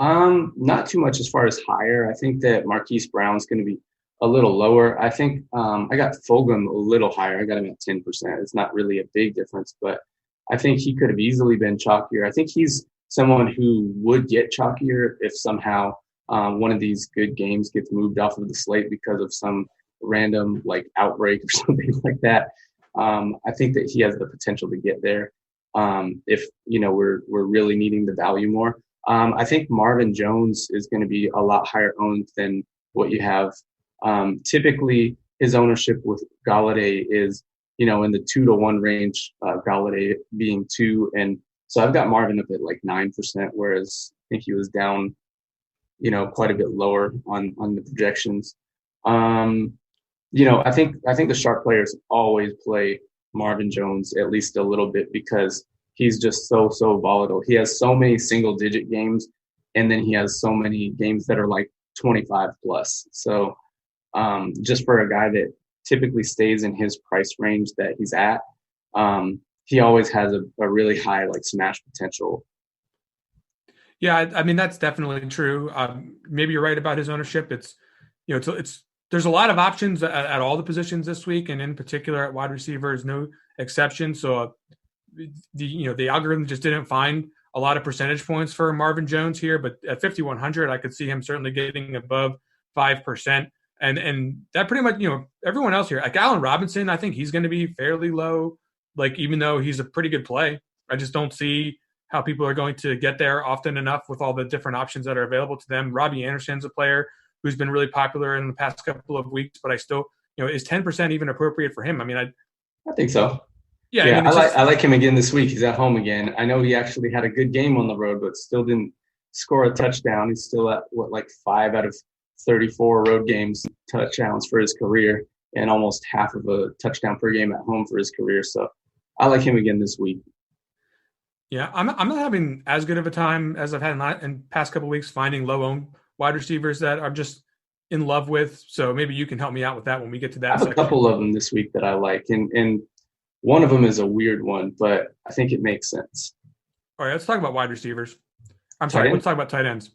not too much as far as higher. I think that Marquise Brown's going to be a little lower. I think I got Fulgham a little higher. I got him at 10%. It's not really a big difference, but I think he could have easily been chalkier. I think he's someone who would get chalkier if somehow one of these good games gets moved off of the slate because of some random like outbreak or something like that. I think that he has the potential to get there if we're really needing the value more. I think Marvin Jones is going to be a lot higher owned than what you have. Typically, his ownership with Galladay is, in the 2-to-1 range, Galladay being 2. And so I've got Marvin up at like 9%, whereas I think he was down, quite a bit lower on the projections. I think the sharp players always play Marvin Jones at least a little bit because he's just so volatile. He has so many single digit games, and then he has so many games that are like 25 plus. So just for a guy that typically stays in his price range that he's at, he always has a really high like smash potential. Yeah, I mean that's definitely true. Maybe you're right about his ownership. It's there's a lot of options at all the positions this week, and in particular at wide receiver is no exception. So the algorithm just didn't find a lot of percentage points for Marvin Jones here, but at 5,100, I could see him certainly getting above 5%. And that pretty much, everyone else here, like Allen Robinson, I think he's going to be fairly low, like even though he's a pretty good play. I just don't see how people are going to get there often enough with all the different options that are available to them. Robbie Anderson's a player who's been really popular in the past couple of weeks, but I still, is 10% even appropriate for him? I mean, I think so. Yeah, I like him again this week. He's at home again. I know he actually had a good game on the road, but still didn't score a touchdown. He's still at 5 out of 34 road games touchdowns for his career, and almost half of a touchdown per game at home for his career. So I like him again this week. Yeah, I'm not having as good of a time as I've had in past couple of weeks finding low-owned wide receivers that I'm just in love with. So maybe you can help me out with that when we get to that. I have a couple of them this week that I like, and one of them is a weird one, but I think it makes sense. All right, let's talk about wide receivers. I'm Tight sorry, end? let's talk about tight ends.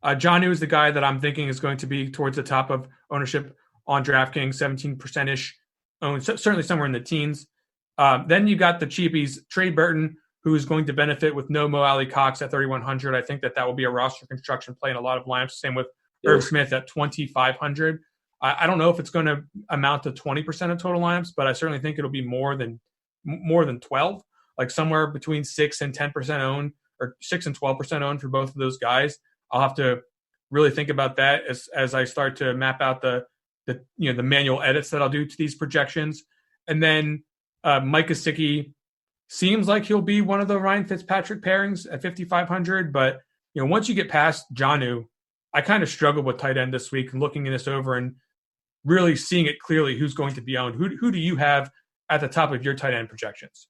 Jonnu is the guy that I'm thinking is going to be towards the top of ownership on DraftKings, 17%-ish owned, certainly somewhere in the teens. Then you got the cheapies, Trey Burton, who is going to benefit with no Mo Alley Cox at 3,100. I think that will be a roster construction play in a lot of lineups. Same with Irv Smith at 2,500. I don't know if it's going to amount to 20% of total lineups, but I certainly think it'll be more than 12, like somewhere between 6 and 10% owned, or 6 and 12% owned for both of those guys. I'll have to really think about that as I start to map out the manual edits that I'll do to these projections. And then Mike Gesicki seems like he'll be one of the Ryan Fitzpatrick pairings at 5,500. But once you get past Jonnu, I kind of struggled with tight end this week and looking this over and really seeing it clearly who's going to be owned. Who do you have at the top of your tight end projections?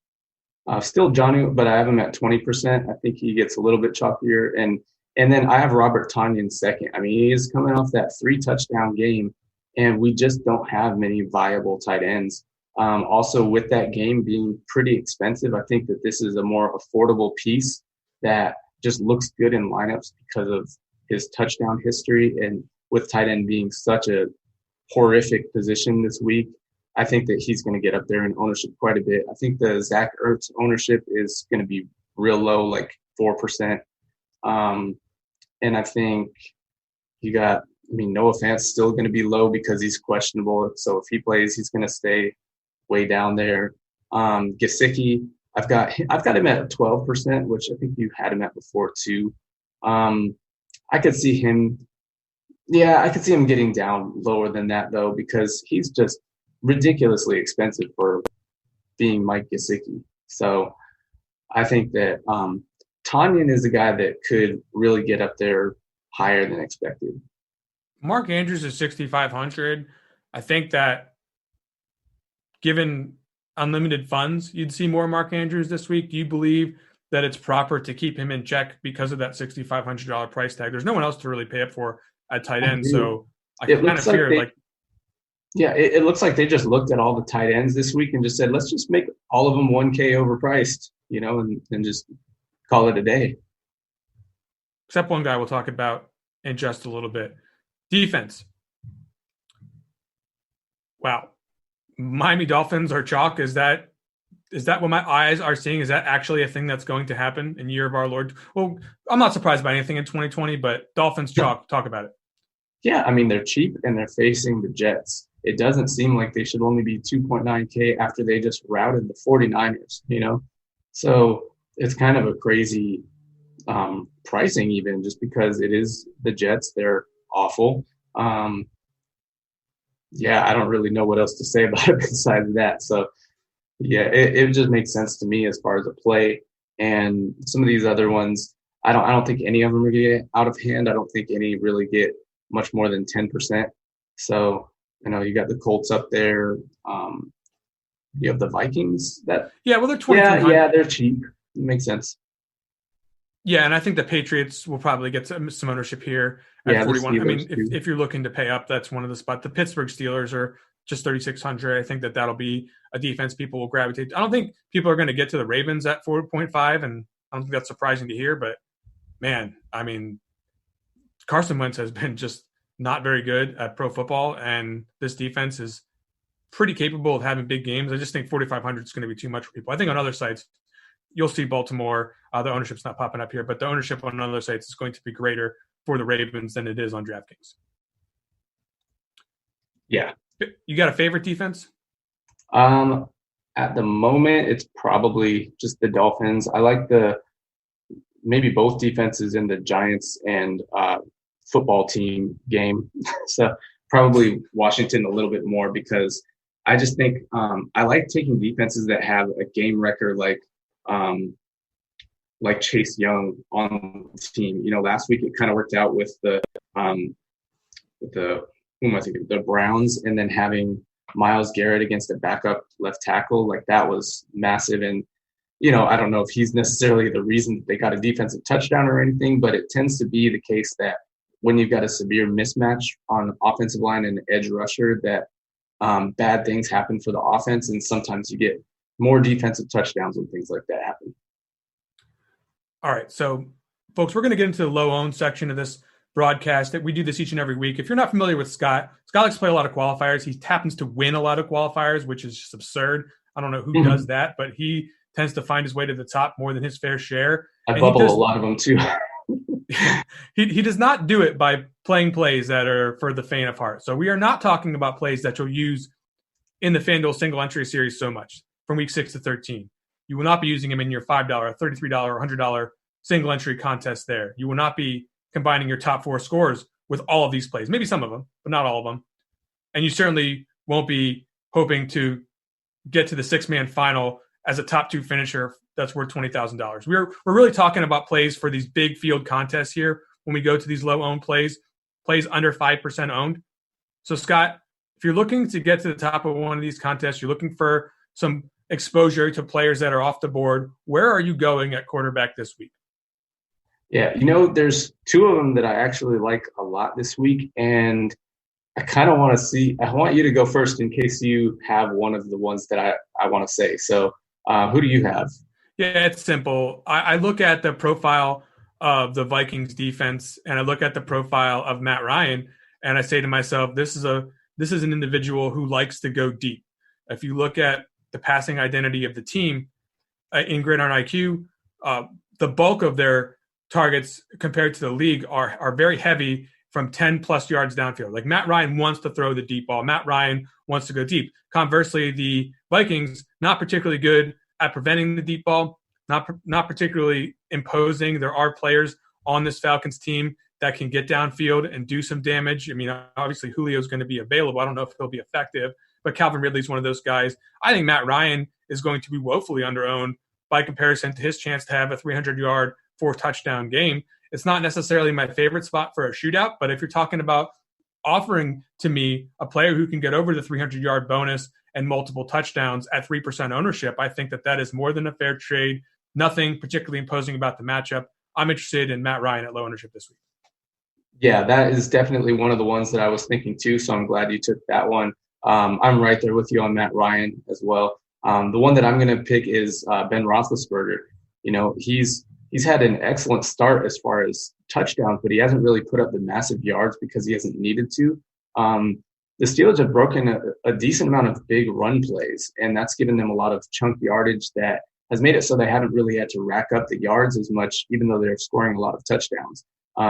Still Jonnu, but I have him at 20%. I think he gets a little bit chalkier. And then I have Robert Tonyan second. I mean, he is coming off that 3-touchdown game, and we just don't have many viable tight ends. Also, with that game being pretty expensive, I think that this is a more affordable piece that just looks good in lineups because of his touchdown history. And with tight end being such a horrific position this week, I think that he's going to get up there in ownership quite a bit. I think the Zach Ertz ownership is going to be real low, like 4%. And I think Noah Fant's still going to be low because he's questionable. So if he plays, he's going to stay way down there. Gesicki, I've got him at 12%, which I think you had him at before too. I could see him getting down lower than that though, because he's just ridiculously expensive for being Mike Gesicki. So I think that Tonyan is a guy that could really get up there higher than expected. Mark Andrews is 6,500. I think that given unlimited funds, you'd see more Mark Andrews this week. Do you believe that it's proper to keep him in check because of that $6,500 price tag? There's no one else to really pay up for at tight end, so I kind of fear it looks like they just looked at all the tight ends this week and just said, let's just make all of them 1K overpriced, and just call it a day. Except one guy we'll talk about in just a little bit. Defense. Wow. Miami Dolphins are chalk. Is that what my eyes are seeing? Is that actually a thing that's going to happen in year of our Lord? Well, I'm not surprised by anything in 2020, but Dolphins chalk. Talk about it. Yeah, I mean, they're cheap and they're facing the Jets. It doesn't seem like they should only be 2.9K after they just routed the 49ers, So it's kind of a crazy pricing even just because it is the Jets. They're awful. I don't really know what else to say about it besides that. So, yeah, it just makes sense to me as far as a play. And some of these other ones, I don't think any of them are going to get out of hand. I don't think any really get much more than 10%. So, you got the Colts up there. You have the Vikings. They're 2,200. Yeah, they're cheap. It makes sense. Yeah, and I think the Patriots will probably get some ownership here at 41. I mean, if you're looking to pay up, that's one of the spots. The Pittsburgh Steelers are just 3,600. I think that'll be a defense people will gravitate. I don't think people are going to get to the Ravens at 4.5, and I don't think that's surprising to hear. But, man, I mean, Carson Wentz has been just not very good at pro football, and this defense is pretty capable of having big games. I just think 4,500 is going to be too much for people. I think on other sites, you'll see Baltimore. The ownership's not popping up here, but the ownership on other sites is going to be greater for the Ravens than it is on DraftKings. Yeah. You got a favorite defense? At the moment, it's probably just the Dolphins. I like maybe both defenses in the Giants and football team game. So probably Washington a little bit more because I just think I like taking defenses that have a game record like Chase Young on the team. Last week it kind of worked out with the Browns, and then having Myles Garrett against a backup left tackle, like that was massive. And I don't know if he's necessarily the reason they got a defensive touchdown or anything, but it tends to be the case that when you've got a severe mismatch on offensive line and edge rusher, that bad things happen for the offense, and sometimes you get more defensive touchdowns when things like that happen. All right, so folks, we're going to get into the low owned section of this broadcast. That we do this each and every week. If you're not familiar with Scott likes to play a lot of qualifiers. He happens to win a lot of qualifiers, which is just absurd. I don't know who does that, but he tends to find his way to the top more than his fair share. I bubble a lot of them too. he does not do it by playing plays that are for the faint of heart. So we are not talking about plays that you'll use in the FanDuel single entry series so much from week 6 to 13. You will not be using them in your $5, $33, or $100 single entry contest there. You will not be combining your top 4 scores with all of these plays, maybe some of them, but not all of them. And you certainly won't be hoping to get to the 6-man final as a top 2 finisher that's worth $20,000. We're really talking about plays for these big field contests here when we go to these low-owned plays under 5% owned. So, Scott, if you're looking to get to the top of one of these contests, you're looking for some exposure to players that are off the board, where are you going at quarterback this week? Yeah, there's 2 of them that I actually like a lot this week, and I kind of want to see – I want you to go first in case you have one of the ones that I want to say. So who do you have? Yeah, it's simple. I look at the profile of the Vikings defense, and I look at the profile of Matt Ryan, and I say to myself, this is an individual who likes to go deep. If you look at the passing identity of the team in Gridiron IQ, the bulk of their targets compared to the league are very heavy from 10 plus yards downfield. Like Matt Ryan wants to throw the deep ball. Matt Ryan wants to go deep. Conversely, the Vikings, not particularly good at preventing the deep ball, not particularly imposing. There are players on this Falcons team that can get downfield and do some damage. I mean, obviously Julio's going to be available. I don't know if he'll be effective, but Calvin Ridley's one of those guys. I think Matt Ryan is going to be woefully underowned by comparison to his chance to have a 300-yard, 4-touchdown game. It's not necessarily my favorite spot for a shootout, but if you're talking about offering to me a player who can get over the 300-yard bonus and multiple touchdowns at 3% ownership, I think that is more than a fair trade. Nothing particularly imposing about the matchup. I'm interested in Matt Ryan at low ownership this week. Yeah, that is definitely one of the ones that I was thinking too, so I'm glad you took that one. I'm right there with you on Matt Ryan as well. The one that I'm going to pick is Ben Roethlisberger. He's had an excellent start as far as touchdowns, but he hasn't really put up the massive yards because he hasn't needed to. The Steelers have broken a decent amount of big run plays, and that's given them a lot of chunk yardage that has made it so they haven't really had to rack up the yards as much, even though they're scoring a lot of touchdowns.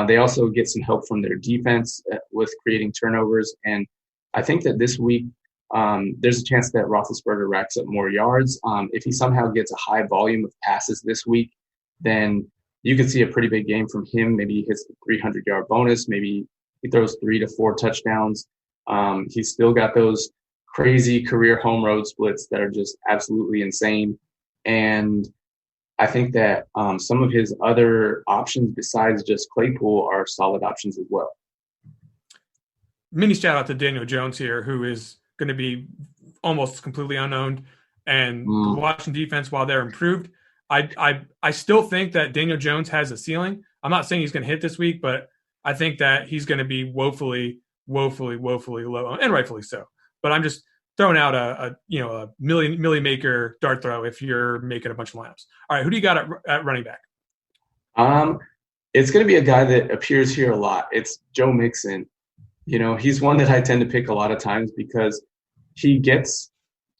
They also get some help from their defense with creating turnovers, and I think that this week there's a chance that Roethlisberger racks up more yards. If he somehow gets a high volume of passes this week, then you could see a pretty big game from him. Maybe he hits the 300-yard bonus. Maybe he throws 3 to 4 touchdowns. He's still got those crazy career home road splits that are just absolutely insane. And I think that some of his other options besides just Claypool are solid options as well. Mini shout out to Daniel Jones here, who is going to be almost completely unowned. And the Washington defense, while they're improved, I still think that Daniel Jones has a ceiling. I'm not saying he's going to hit this week, but I think that he's going to be woefully low, and rightfully so. But I'm just throwing out a milli maker dart throw if you're making a bunch of lineups. All right, who do you got at running back? It's going to be a guy that appears here a lot. It's Joe Mixon. He's one that I tend to pick a lot of times because he gets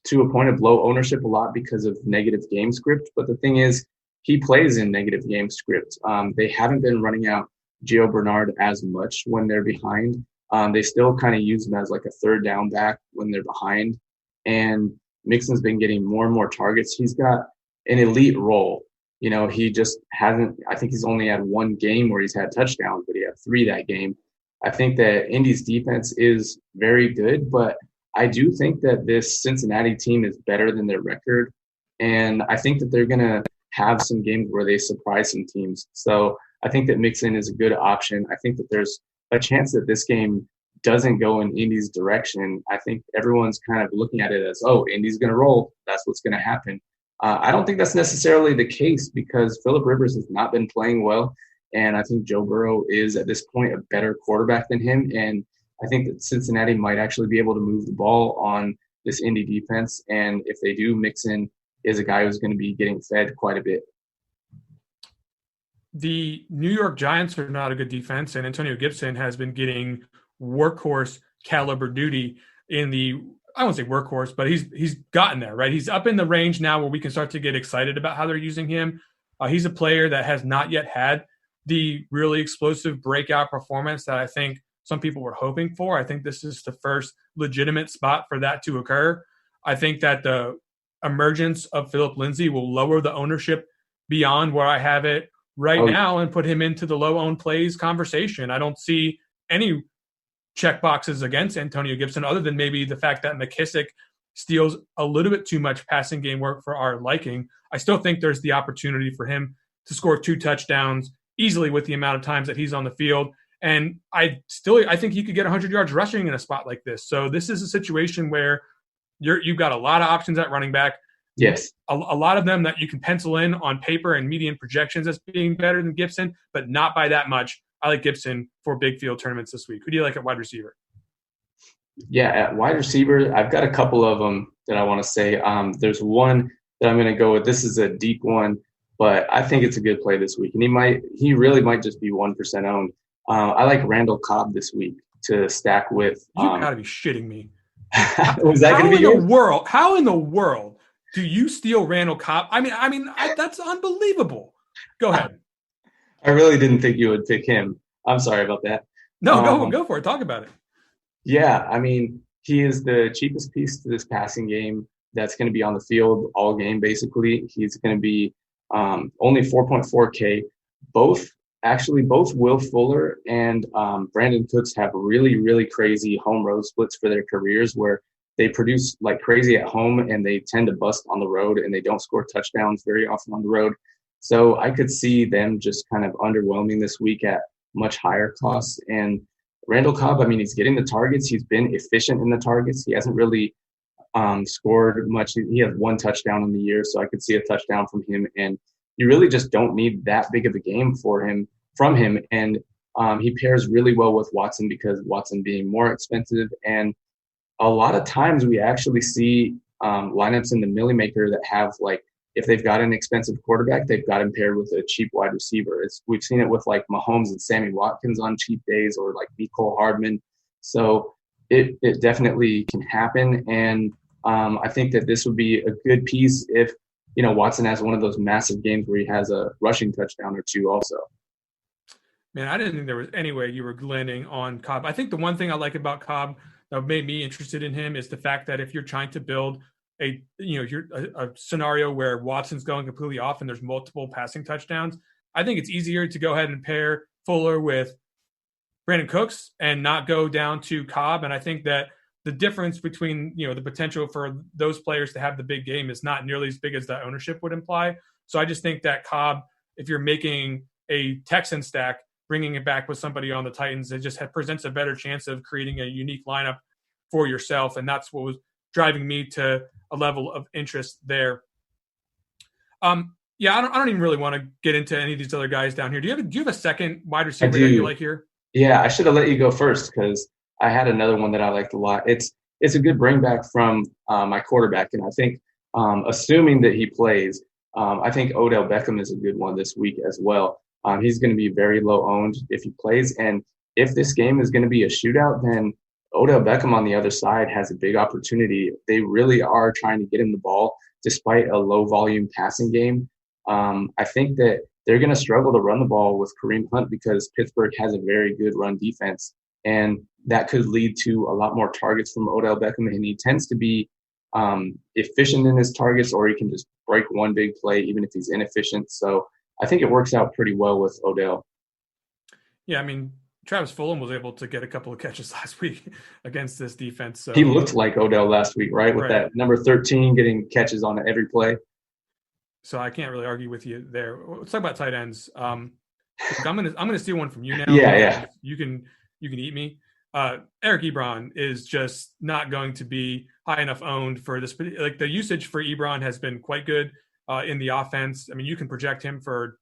to a point of low ownership a lot because of negative game script. But the thing is, he plays in negative game script. They haven't been running out Gio Bernard as much when they're behind. They still kind of use him as like a third down back when they're behind. And Mixon's been getting more and more targets. He's got an elite role. He just hasn't – I think he's only had 1 game where he's had touchdowns, but he had 3 that game. I think that Indy's defense is very good, but I do think that this Cincinnati team is better than their record. And I think that they're going to have some games where they surprise some teams. So I think that Mixon is a good option. I think that there's a chance that this game doesn't go in Indy's direction. I think everyone's kind of looking at it as, Indy's going to roll. That's what's going to happen. I don't think that's necessarily the case because Phillip Rivers has not been playing well. And I think Joe Burrow is at this point a better quarterback than him. And I think that Cincinnati might actually be able to move the ball on this Indy defense. And if they do, Mixon is a guy who's going to be getting fed quite a bit. The New York Giants are not a good defense, and Antonio Gibson has been getting workhorse caliber duty in the, I won't say workhorse, but he's gotten there, right? He's up in the range now where we can start to get excited about how they're using him. He's a player that has not yet had the really explosive breakout performance that I think some people were hoping for. I think this is the first legitimate spot for that to occur. I think that the emergence of Philip Lindsay will lower the ownership beyond where I have it right now and put him into the low-owned plays conversation. I don't see any check boxes against Antonio Gibson other than maybe the fact that McKissick steals a little bit too much passing game work for our liking. I still think there's the opportunity for him to score 2 touchdowns easily with the amount of times that he's on the field. And I think he could get 100 yards rushing in a spot like this. So this is a situation where you've got a lot of options at running back. Yes. A lot of them that you can pencil in on paper and median projections as being better than Gibson, but not by that much. I like Gibson for big field tournaments this week. Who do you like at wide receiver? Yeah, at wide receiver, I've got a couple of them that I want to say. There's one that I'm going to go with. This is a deep one, but I think it's a good play this week. And he really might just be 1% owned. I like Randall Cobb this week to stack with. You got to be shitting me. Was that going to be How in the world do you steal Randall Cobb? I mean, that's unbelievable. Go ahead. I really didn't think you would pick him. I'm sorry about that. No, go for it. Talk about it. Yeah, I mean, he is the cheapest piece to this passing game that's going to be on the field all game, basically. He's going to be only 4.4K. Both Will Fuller and Brandon Cooks have really, really crazy home road splits for their careers where they produce like crazy at home and they tend to bust on the road and they don't score touchdowns very often on the road. So I could see them just kind of underwhelming this week at much higher costs. And Randall Cobb, I mean, he's getting the targets. He's been efficient in the targets. He hasn't really scored much. He has 1 touchdown in the year, so I could see a touchdown from him. And you really just don't need that big of a game from him. And he pairs really well with Watson because Watson being more expensive. And a lot of times we actually see lineups in the Millie Maker that have like, if they've got an expensive quarterback, they've got him paired with a cheap wide receiver. We've seen it with like Mahomes and Sammy Watkins on cheap days or like Mecole Hardman. So it definitely can happen. And I think that this would be a good piece if, Watson has one of those massive games where he has a rushing touchdown or 2 also. Man, I didn't think there was any way you were landing on Cobb. I think the one thing I like about Cobb that made me interested in him is the fact that if you're trying to build a scenario where Watson's going completely off and there's multiple passing touchdowns, I think it's easier to go ahead and pair Fuller with Brandon Cooks and not go down to Cobb. And I think that the difference between, the potential for those players to have the big game is not nearly as big as that ownership would imply. So I just think that Cobb, if you're making a Texan stack, bringing it back with somebody on the Titans, it just presents a better chance of creating a unique lineup for yourself. And that's what was driving me to a level of interest there. I don't even really want to get into any of these other guys down here. Do you have a second wide receiver that you like here? Yeah, I should have let you go first because I had another one that I liked a lot. It's a good bring back from my quarterback, and I think assuming that he plays, I think Odell Beckham is a good one this week as well. He's going to be very low owned if he plays, and if this game is going to be a shootout, then Odell Beckham on the other side has a big opportunity. They really are trying to get him the ball despite a low volume passing game. I think that they're going to struggle to run the ball with Kareem Hunt because Pittsburgh has a very good run defense, and that could lead to a lot more targets from Odell Beckham. And he tends to be efficient in his targets, or he can just break one big play even if he's inefficient. So I think it works out pretty well with Odell. Yeah, I mean, Travis Fulgham was able to get a couple of catches last week against this defense. So. He looked like Odell last week, right? With that number 13 getting catches on every play. So I can't really argue with you there. Let's talk about tight ends. I'm gonna steal one from you now. Yeah. You can eat me. Eric Ebron is just not going to be high enough owned for this. Like the usage for Ebron has been quite good in the offense. I mean, you can project him for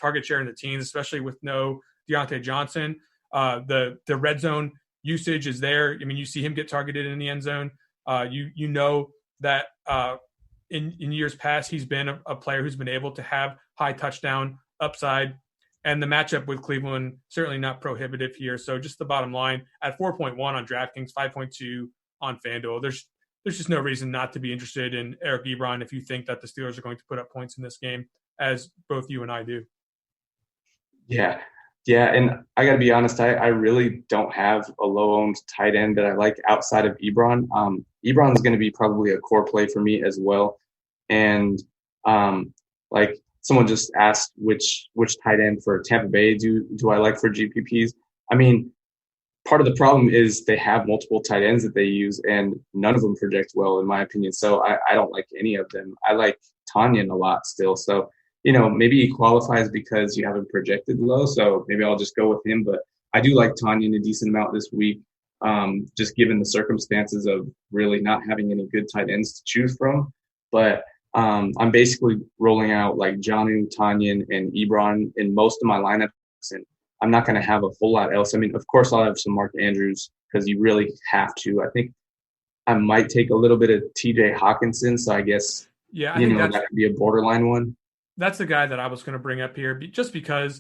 target share in the teens, especially with no Deontay Johnson. The red zone usage is there. I mean, you see him get targeted in the end zone. You know that in years past, he's been a player who's been able to have high touchdown upside. And the matchup with Cleveland, certainly not prohibitive here. So just the bottom line, at 4.1 on DraftKings, 5.2 on FanDuel, there's just no reason not to be interested in Eric Ebron if you think that the Steelers are going to put up points in this game, as both you and I do. Yeah. Yeah. And I got to be honest, I really don't have a low-owned tight end that I like outside of Ebron. Ebron is going to be probably a core play for me as well. And like someone just asked which tight end for Tampa Bay do I like for GPPs? I mean, part of the problem is they have multiple tight ends that they use, and none of them project well, in my opinion. So I don't like any of them. I like Tanyan a lot still. So, maybe he qualifies because you haven't projected low. So maybe I'll just go with him. But I do like Tanyan a decent amount this week, just given the circumstances of really not having any good tight ends to choose from. But I'm basically rolling out like Jonnu, Tanyan, and Ebron in most of my lineups, and I'm not going to have a whole lot else. I mean, of course, I'll have some Mark Andrews because you really have to. I think I might take a little bit of TJ Hawkinson, so I guess I think that could be a borderline one. That's the guy that I was going to bring up here, just because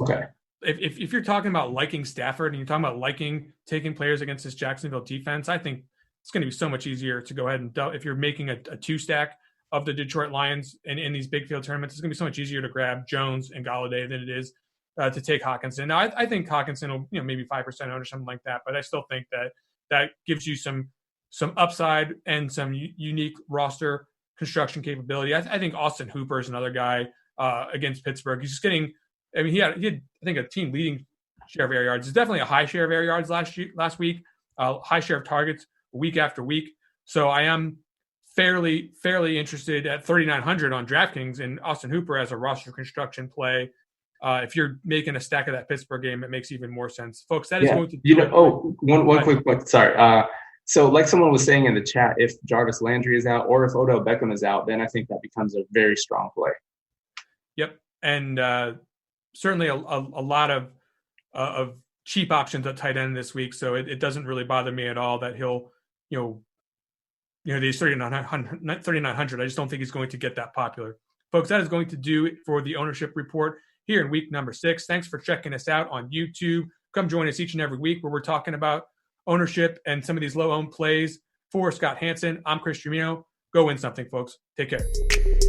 if you're talking about liking Stafford and you're talking about liking taking players against this Jacksonville defense, I think it's going to be so much easier to go ahead and if you're making a two-stack of the Detroit Lions in these big field tournaments, it's going to be so much easier to grab Jones and Golladay than it is to take Hawkinson. Now, I think Hawkinson will, maybe 5% owned or something like that, but I still think that gives you some upside and some unique roster construction capability. I think Austin Hooper is another guy against Pittsburgh. He's just getting. I mean, he had I think a team leading share of air yards. It's definitely a high share of air yards last week. High share of targets week after week. So I am fairly interested at 3,900 on DraftKings in Austin Hooper as a roster construction play. If you're making a stack of that Pittsburgh game, it makes even more sense, folks. That is going to do one quick point. Sorry. So like someone was saying in the chat, if Jarvis Landry is out or if Odell Beckham is out, then I think that becomes a very strong play. Yep, and certainly a lot of cheap options at tight end this week. So it doesn't really bother me at all that he'll these 3,900. I just don't think he's going to get that popular. Folks, that is going to do it for the ownership report here in week number 6. Thanks for checking us out on YouTube. Come join us each and every week where we're talking about ownership and some of these low-owned plays. For Scott Hansen, I'm Chris Tremino. Go win something, folks. Take care.